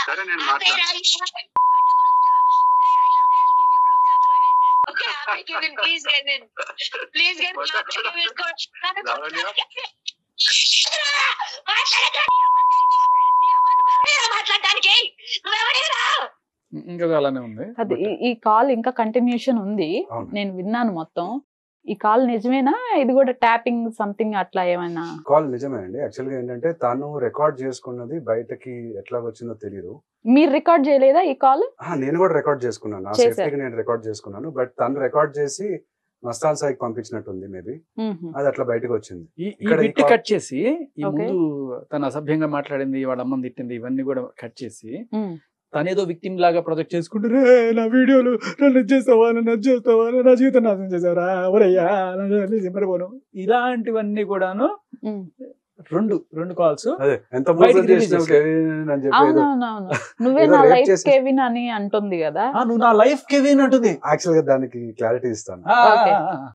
సరే నేను మాట్లాడతాను. ఇంకా అలానే ఉంది. అది ఈ కాల్ ఇంకా కంటిన్యూషన్ ఉంది. నేను విన్నాను మొత్తం. ఈ కాల్ నిజమేనా? ఇది కూడా ట్యాపింగ్ సంథింగ్ అట్లా ఏమైనా? కాల్ నిజమే అండి. యాక్చువల్ గా ఏంటంటే తను రికార్డ్ చేసుకున్నది బయటకి ఎట్లా వచ్చిందో తెలియదు. మీరు రికార్డ్ చేయలేదా ఈ కాల్? నేను కూడా రికార్డ్ చేసుకున్నాను, నా సేఫ్టీకి నేను రికార్డ్ చేసుకున్నాను. బట్ తను రికార్డ్ చేసి మస్తాన్ సాయికి పంపించినట్టుంది మేబీ. అది అట్లా బయటకు వచ్చింది. ఈ కట్ చేసి ఈ ముందు తను అసభ్యంగా మాట్లాడింది, వాళ్ళ అమ్మని తిట్టింది, ఇవన్నీ కూడా కట్ చేసి తనేదో విక్టిమ్ లాగా ప్రొజెక్ట్ చేసుకుంటూ నా వీడియోలు నన్ను చేస్తావా, నన్ను చేస్తావా, నా జీవితం నాశనం చేసావరా, ఎవరయ్యా చెప్పడిపోను, ఇలాంటివన్నీ కూడాను రెండు కాల్స్. నువ్వే నా లైఫ్ కెవిన్ అని అంటుంది కదా. నువ్వు నా లైఫ్ కెవిన్ అంటుంది. యాక్చువల్ గా దానికి క్లారిటీ ఇస్తాను.